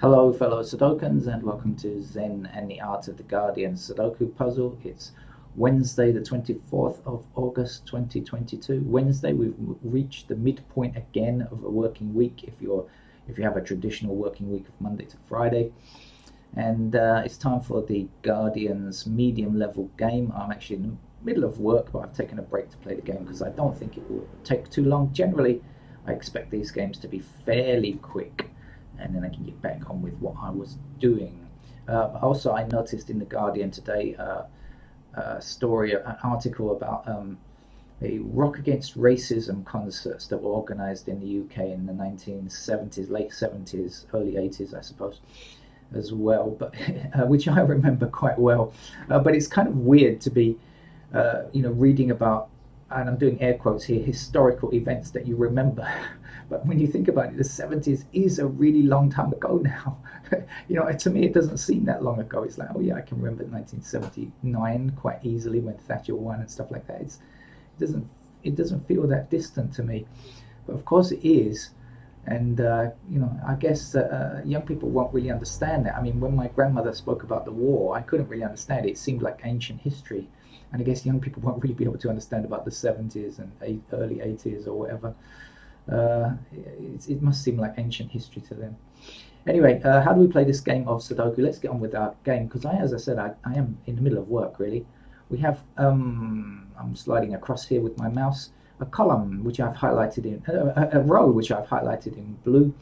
Hello, fellow Sudokans, and welcome to Zen and the Art of the Guardian Sudoku Puzzle. It's Wednesday, the 24th of August, 2022. Wednesday, we've reached the midpoint again of a working week. If you have a traditional working week of Monday to Friday, and it's time for the Guardian's medium level game. I'm actually in the middle of work, but I've taken a break to play the game because I don't think it will take too long. Generally, I expect these games to be fairly quick, and then I can get back on with what I was doing. Also, I noticed in the Guardian today a story, an article about a Rock Against Racism concerts that were organised in the UK in the 1970s, late 70s, early 80s, I suppose, as well. But which I remember quite well. But it's kind of weird to be, reading about, and I'm doing air quotes here, historical events that you remember. But when you think about it, the 70s is a really long time ago now. To me, it doesn't seem that long ago. It's like, oh yeah, I can remember 1979 quite easily when Thatcher won and stuff like that. It doesn't feel that distant to me. But of course it is. And, I guess young people won't really understand that. I mean, when my grandmother spoke about the war, I couldn't really understand it. It seemed like ancient history. And I guess young people won't really be able to understand about the 70s and early 80s or whatever. It must seem like ancient history to them. Anyway, how do we play this game of Sudoku? Let's get on with our game, because as I said, I am in the middle of work, really. We have, I'm sliding across here with my mouse, a column which I've highlighted in, a row which I've highlighted in blue,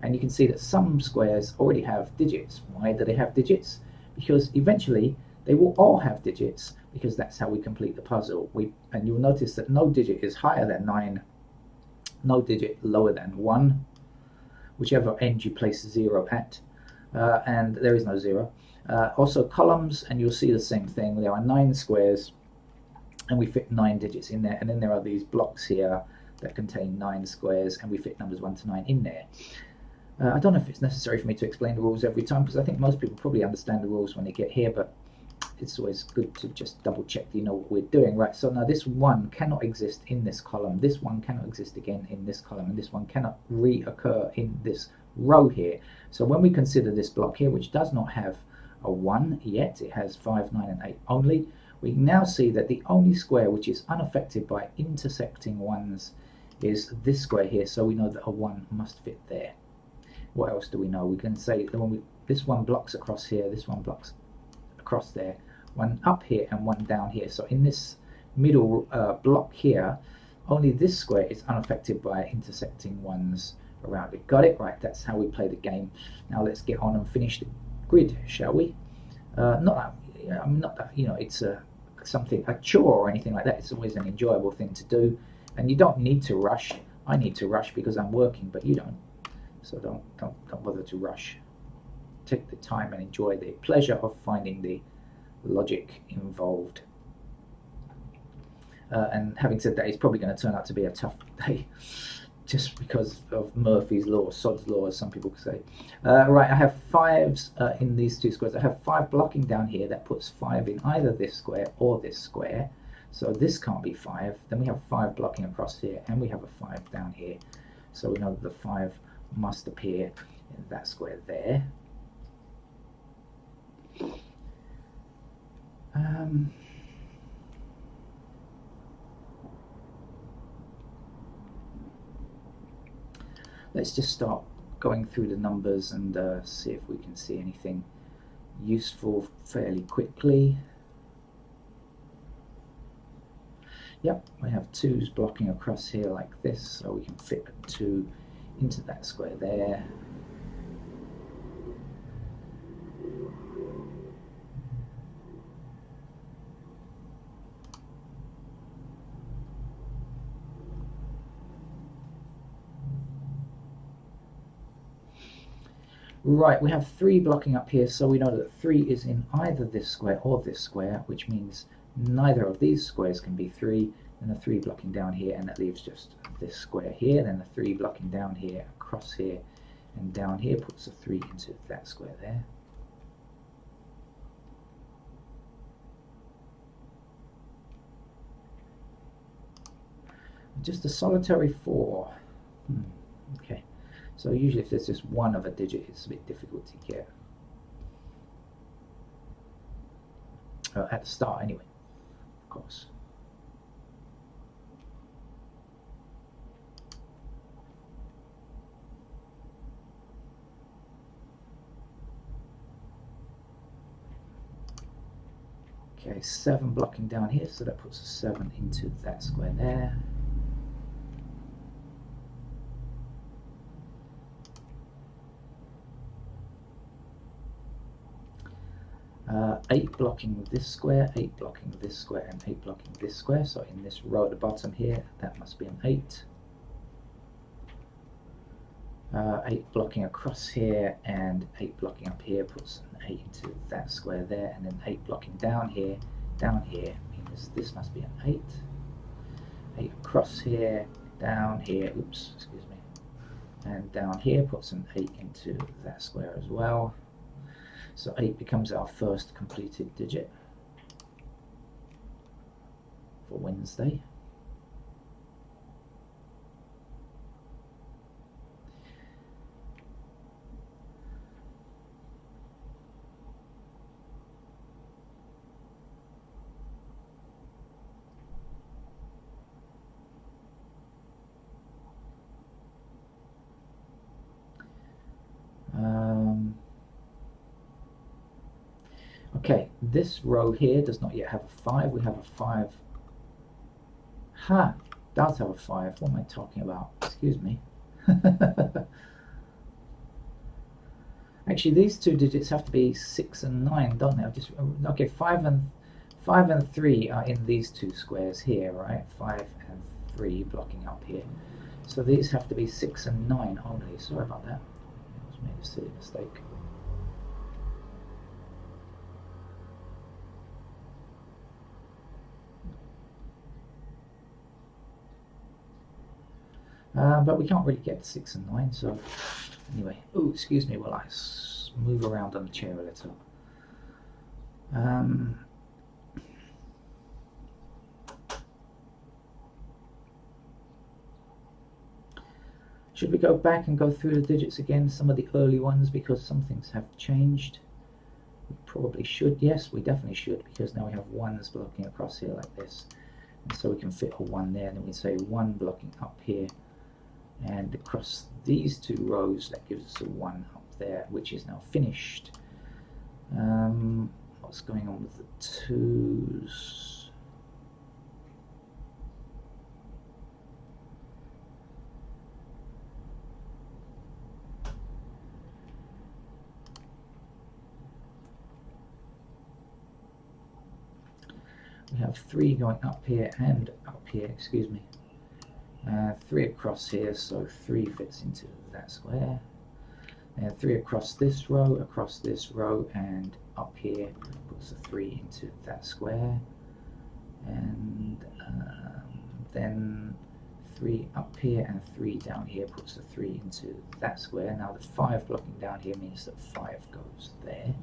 and you can see that some squares already have digits. Why do they have digits? Because eventually they will all have digits, because that's how we complete the puzzle. And you'll notice that no digit is higher than 9, no digit lower than 1, whichever end you place 0 at, and there is no 0. Also columns, and you'll see the same thing. There are 9 squares, and we fit 9 digits in there, and then there are these blocks here that contain 9 squares, and we fit numbers 1 to 9 in there. I don't know if it's necessary for me to explain the rules every time, because I think most people probably understand the rules when they get here, but it's always good to just double check that you know what we're doing. Right, so now this 1 cannot exist in this column, this 1 cannot exist again in this column, and this 1 cannot reoccur in this row here. So when we consider this block here, which does not have a 1 yet, it has 5, 9 and 8 only, we now see that the only square which is unaffected by intersecting 1s is this square here, so we know that a 1 must fit there. What else do we know? We can say that this 1 blocks across here, this 1 blocks across there, 1 up here and 1 down here. So in this middle block here, only this square is unaffected by intersecting 1s around it. Got it? Right, that's how we play the game. Now let's get on and finish the grid, shall we? Not that it's a chore or anything like that. It's always an enjoyable thing to do, and you don't need to rush. I need to rush because I'm working, but you don't. So don't bother to rush. Take the time and enjoy the pleasure of finding the logic involved. And having said that, it's probably going to turn out to be a tough day, just because of Murphy's law, Sod's law, as some people could say. Right, I have 5s in these 2 squares. I have 5 blocking down here. That puts 5 in either this square or this square. So this can't be 5. Then we have 5 blocking across here, and we have a 5 down here. So we know that the 5 must appear in that square there. Let's just start going through the numbers and see if we can see anything useful fairly quickly. Yep, we have 2s blocking across here like this, so we can fit a 2 into that square there. Right, we have 3 blocking up here, so we know that 3 is in either this square or this square, which means neither of these squares can be 3. And the 3 blocking down here, and that leaves just this square here. Then the 3 blocking down here, across here, and down here puts a 3 into that square there. Just a solitary 4. Okay. So usually if there's just one of a digit, it's a bit difficult to get. At the start anyway, of course. Okay, 7 blocking down here, so that puts a 7 into that square there. Eight blocking this square, 8 blocking this square, and 8 blocking this square. So in this row at the bottom here, that must be an 8. 8 blocking across here and 8 blocking up here puts an 8 into that square there, and then 8 blocking down here means this must be an 8. 8 across here, down here, oops, excuse me, and down here puts an 8 into that square as well. So 8 becomes our first completed digit for Wednesday. Okay, this row here does not yet have a 5. We have a 5. Ha! Does have a 5. What am I talking about? Excuse me. Actually, these two digits have to be 6 and 9, don't they? Okay. 5 and 3 are in these two squares here, right? 5 and 3 blocking up here. So these have to be 6 and 9 only. Sorry about that. I just made a silly mistake. But we can't really get 6 and 9, so anyway. Oh, excuse me while I move around on the chair a little. Should we go back and go through the digits again, some of the early ones, because some things have changed? We probably should. Yes, we definitely should, because now we have 1s blocking across here like this. And so we can fit a 1 there, and then we say 1 blocking up here. And across these two rows, that gives us a 1 up there, which is now finished. What's going on with the 2s? We have 3 going up here and up here, excuse me. 3 across here, so 3 fits into that square. And 3 across this row, and up here puts a 3 into that square. And then 3 up here and 3 down here puts a 3 into that square. Now the 5 blocking down here means that 5 goes there.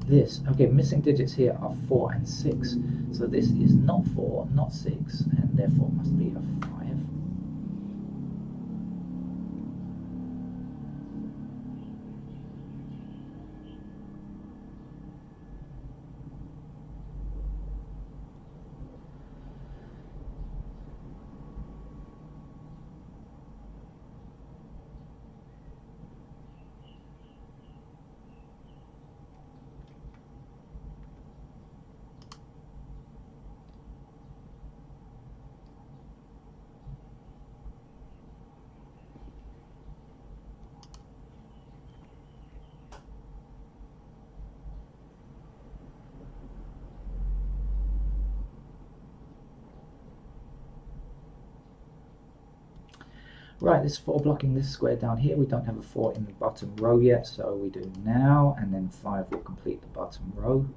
This, okay, missing digits here are 4 and 6, so this is not 4, not 6, and therefore must be a 5. Right, there's 4 blocking this square down here. We don't have a 4 in the bottom row yet, so we do now, and then 5 will complete the bottom row.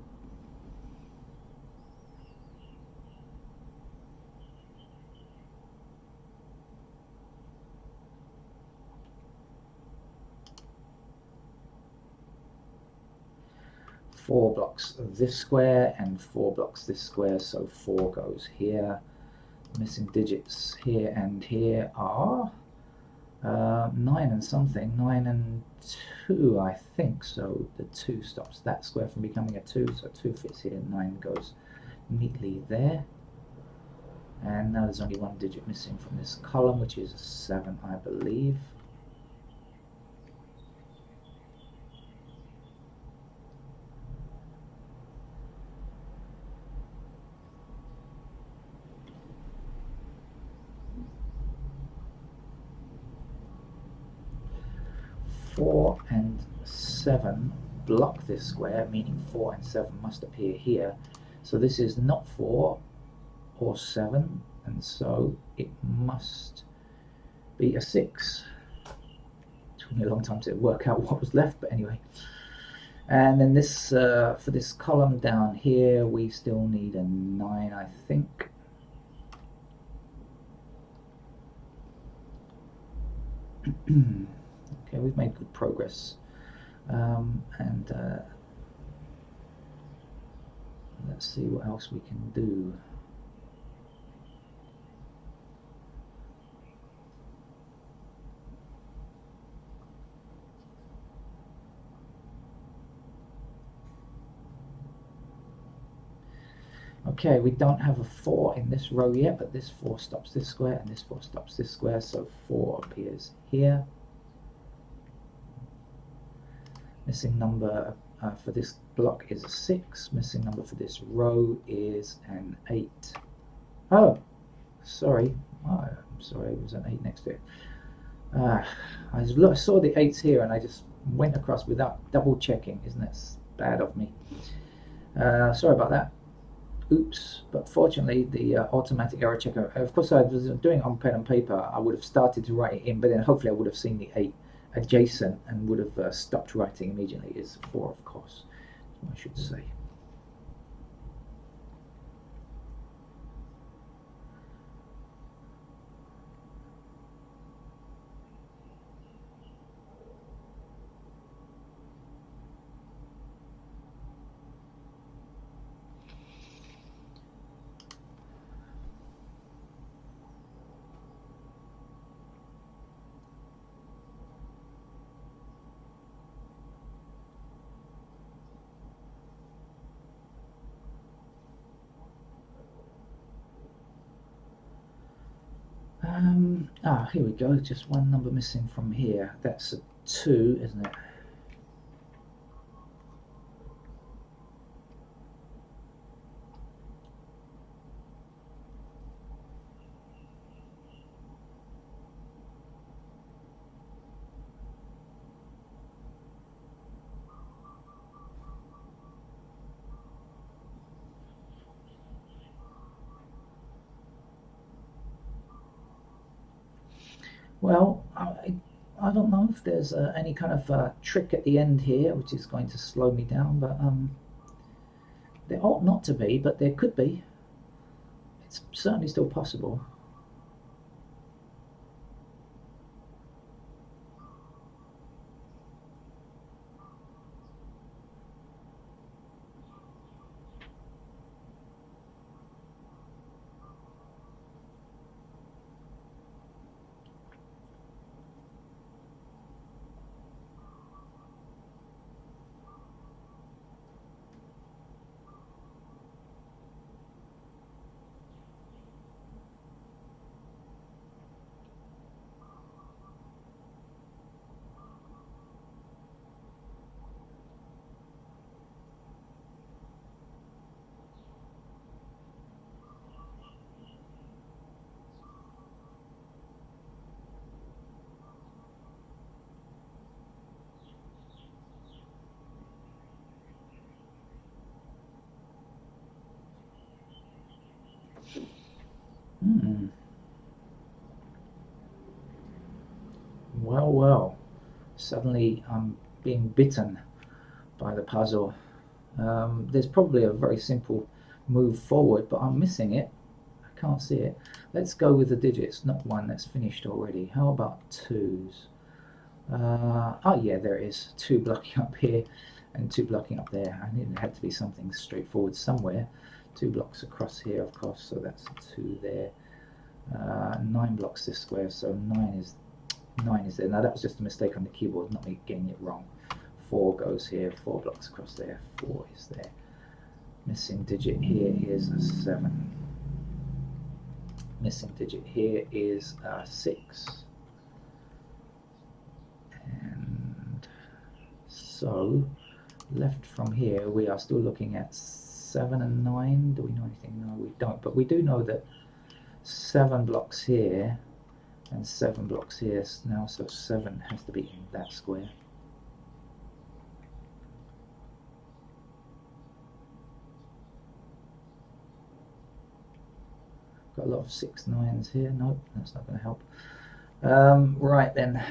4 blocks this square and 4 blocks this square, so 4 goes here. Missing digits here and here are 9 and something, 9 and 2 I think, so the 2 stops that square from becoming a 2, so 2 fits here, 9 goes neatly there. And now there's only 1 digit missing from this column, which is a 7 I believe. Four and 7 block this square, meaning 4 and 7 must appear here. So this is not 4 or 7, and so it must be a 6. It took me a long time to work out what was left, but anyway. And then this, for this column down here, we still need a 9, I think. Okay, we've made good progress, and let's see what else we can do. Okay, we don't have a 4 in this row yet, but this 4 stops this square and this 4 stops this square, so 4 appears here. Missing number for this block is a 6. Missing number for this row is an 8. Oh, sorry. Oh, I'm sorry, it was an 8 next to it. I saw the 8s here and I just went across without double checking. Isn't that bad of me? Sorry about that. Oops. But fortunately, the automatic error checker, of course, I was doing it on pen and paper. I would have started to write it in, but then hopefully I would have seen the 8 adjacent and would have stopped writing immediately. Is 4, of course, I should say. Here we go, just 1 number missing from here. That's a 2, isn't it? Well, I don't know if there's any kind of trick at the end here which is going to slow me down, but there ought not to be, but there could be. It's certainly still possible. Well, suddenly I'm being bitten by the puzzle. There's probably a very simple move forward, but I'm missing it. I can't see it. Let's go with the digits, not 1 that's finished already. How about 2s? Oh yeah, there it is, 2 blocking up here and 2 blocking up there. I knew it had to be something straightforward somewhere. 2 blocks across here, of course, so that's 2 there. 9 blocks this square, so 9 is there. Now that was just a mistake on the keyboard, not me getting it wrong. 4 goes here, 4 blocks across there, 4 is there. Missing digit here is a 7. Missing digit here is a 6. And so left from here we are still looking at 7 and 9. Do we know anything? No, we don't, but we do know that 7 blocks here and 7 blocks here now, so 7 has to be in that square. Got a lot of 6 9s here. Nope, that's not going to help. Right then.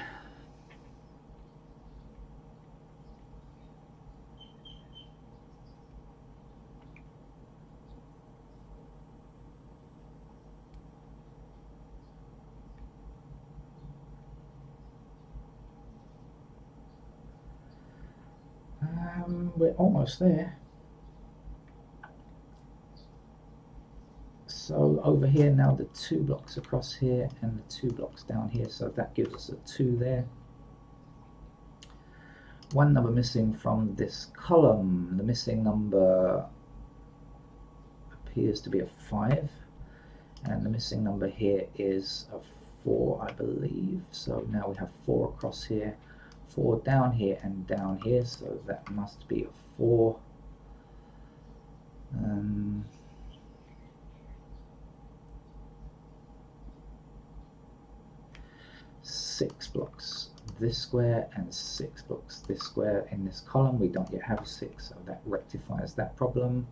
We're almost there. So over here now, the 2 blocks across here and the 2 blocks down here, so that gives us a 2 there. 1 number missing from this column. The missing number appears to be a 5, and the missing number here is a 4, I believe. So now we have 4 across here, 4 down here and down here, so that must be a 4. 6 blocks this square and 6 blocks this square in this column. We don't yet have a 6, so that rectifies that problem.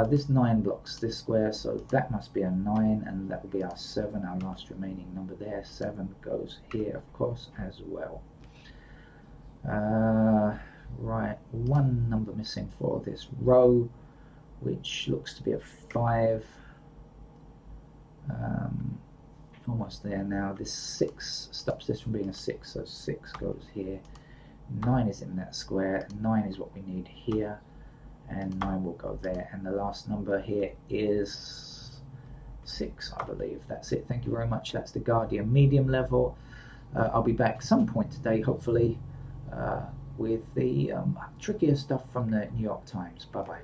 This 9 blocks this square, so that must be a 9, and that will be our 7, our last remaining number there. 7 goes here, of course, as well. Right, 1 number missing for this row, which looks to be a 5. Almost there now. This 6 stops this from being a 6, so 6 goes here. 9 is in that square. 9 is what we need here, and 9 will go there. And the last number here is 6, I believe. That's it. Thank you very much. That's the Guardian medium level. I'll be back some point today, hopefully, with the trickier stuff from the New York Times. Bye bye.